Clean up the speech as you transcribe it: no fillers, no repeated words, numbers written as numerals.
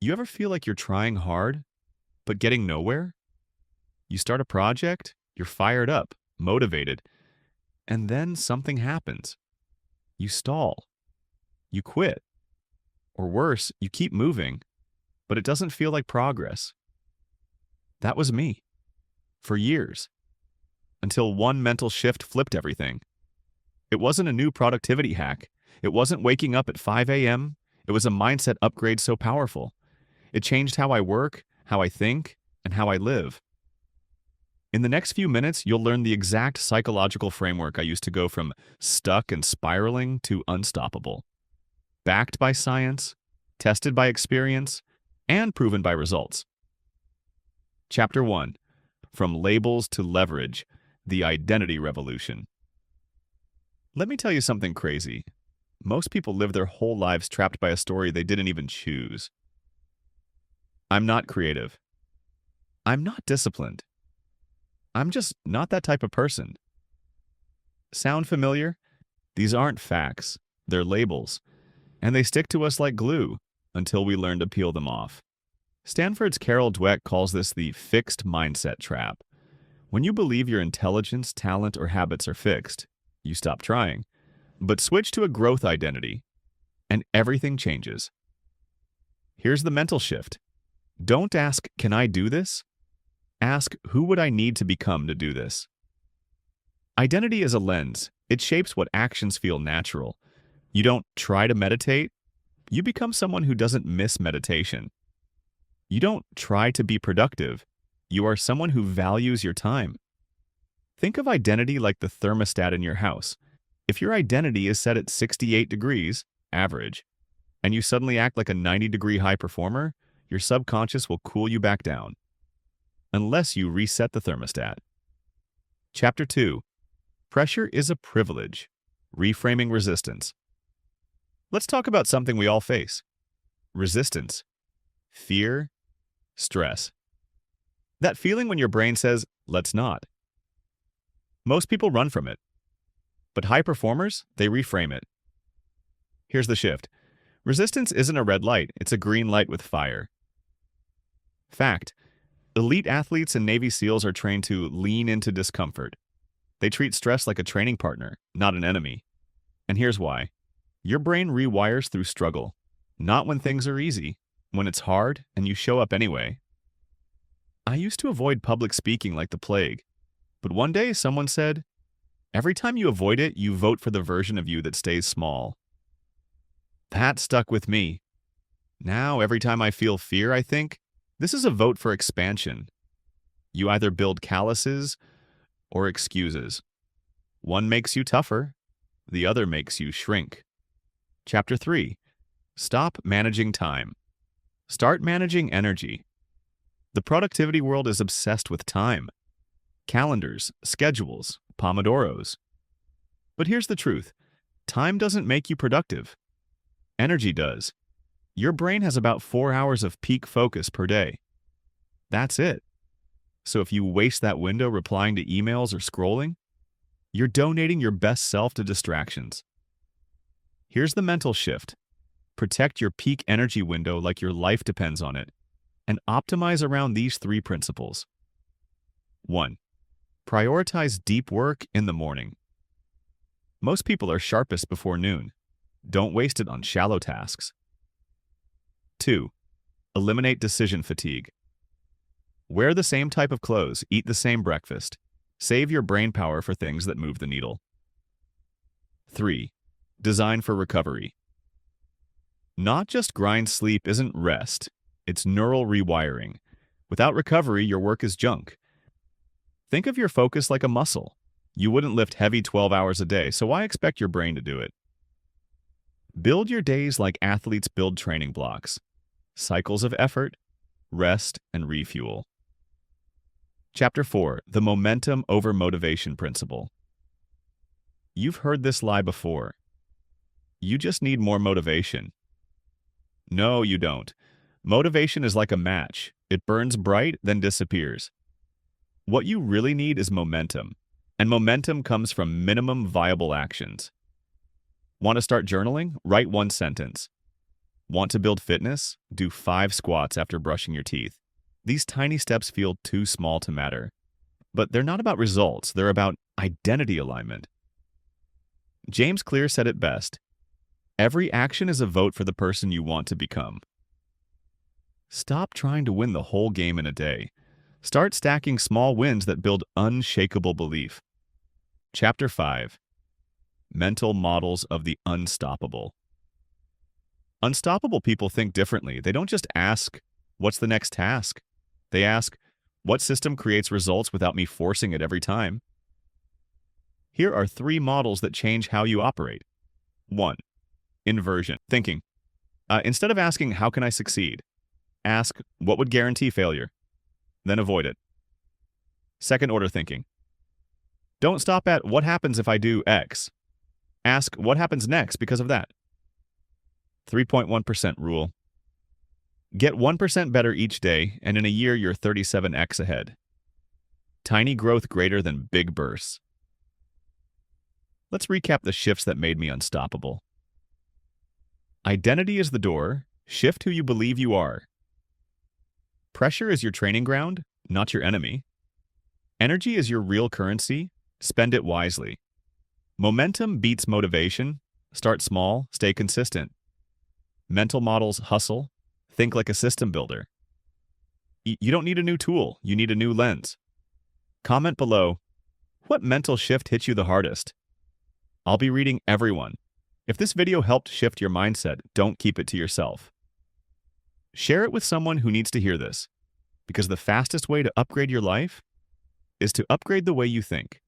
You ever feel like you're trying hard, but getting nowhere? You start a project, you're fired up, motivated, and then something happens. You stall, you quit, or worse, you keep moving, but it doesn't feel like progress. That was me, for years, until one mental shift flipped everything. It wasn't a new productivity hack. It wasn't waking up at 5 a.m. It was a mindset upgrade so powerful. It changed how I work, how I think, and how I live. In the next few minutes, you'll learn the exact psychological framework I used to go from stuck and spiraling to unstoppable. Backed by science, tested by experience, and proven by results. Chapter 1. From Labels to Leverage, the Identity Revolution. Let me tell you something crazy. Most people live their whole lives trapped by a story they didn't even choose. I'm not creative. I'm not disciplined. I'm just not that type of person. Sound familiar? These aren't facts. They're labels. And they stick to us like glue until we learn to peel them off. Stanford's Carol Dweck calls this the fixed mindset trap. When you believe your intelligence, talent, or habits are fixed, you stop trying. But switch to a growth identity, and everything changes. Here's the mental shift. Don't ask, can I do this? Ask, who would I need to become to do this? Identity is a lens. It shapes what actions feel natural. You don't try to meditate. You become someone who doesn't miss meditation. You don't try to be productive. You are someone who values your time. Think of identity like the thermostat in your house. If your identity is set at 68 degrees, average, and you suddenly act like a 90-degree high performer, your subconscious will cool you back down. Unless you reset the thermostat. Chapter 2. Pressure is a privilege. Reframing resistance. Let's talk about something we all face. Resistance. Fear. Stress. That feeling when your brain says, let's not. Most people run from it. But high performers, they reframe it. Here's the shift. Resistance isn't a red light, it's a green light with fire. Fact. Elite athletes and Navy SEALs are trained to lean into discomfort. They treat stress like a training partner, not an enemy. And here's why. Your brain rewires through struggle. Not when things are easy, when it's hard and you show up anyway. I used to avoid public speaking like the plague. But one day someone said, every time you avoid it, you vote for the version of you that stays small. That stuck with me. Now, every time I feel fear, I think, this is a vote for expansion. You either build calluses or excuses. One makes you tougher, the other makes you shrink. Chapter 3. Stop managing time. Start managing energy. The productivity world is obsessed with time. Calendars, schedules, pomodoros. But here's the truth. Time doesn't make you productive. Energy does. Your brain has about 4 hours of peak focus per day. That's it. So if you waste that window replying to emails or scrolling, you're donating your best self to distractions. Here's the mental shift. Protect your peak energy window like your life depends on it, and optimize around these 3 principles. 1. Prioritize deep work in the morning. Most people are sharpest before noon. Don't waste it on shallow tasks. 2. Eliminate decision fatigue. Wear the same type of clothes, eat the same breakfast. Save your brain power for things that move the needle. 3. Design for recovery. Not just grind sleep isn't rest, it's neural rewiring. Without recovery, your work is junk. Think of your focus like a muscle. You wouldn't lift heavy 12 hours a day, so why expect your brain to do it? Build your days like athletes build training blocks. Cycles of effort, rest, and refuel. Chapter 4. The Momentum over Motivation Principle. You've heard this lie before. You just need more motivation. No, you don't. Motivation is like a match. It burns bright, then disappears. What you really need is momentum, and momentum comes from minimum viable actions. Want to start journaling? Write 1 sentence. Want to build fitness? Do 5 squats after brushing your teeth. These tiny steps feel too small to matter. But they're not about results, they're about identity alignment. James Clear said it best: every action is a vote for the person you want to become. Stop trying to win the whole game in a day. Start stacking small wins that build unshakable belief. Chapter 5: Mental Models of the Unstoppable. Unstoppable people think differently. They don't just ask, "What's the next task?" They ask, "What system creates results without me forcing it every time?" Here are 3 models that change how you operate. 1. Inversion thinking. Instead of asking, "How can I succeed?" ask, "What would guarantee failure?" Then avoid it. Second order thinking. Don't stop at, "What happens if I do X?" Ask, "What happens next because of that?" 3.1% rule. Get 1% better each day, and in a year you're 37x ahead. Tiny growth greater than big bursts. Let's recap the shifts that made me unstoppable. Identity is the door. Shift who you believe you are. Pressure is your training ground, not your enemy. Energy is your real currency. Spend it wisely. Momentum beats motivation. Start small, stay consistent. Mental models hustle. Think like a system builder. You don't need a new tool, you need a new lens. Comment below, what mental shift hit you the hardest? I'll be reading everyone. If this video helped shift your mindset, don't keep it to yourself. Share it with someone who needs to hear this, because the fastest way to upgrade your life is to upgrade the way you think.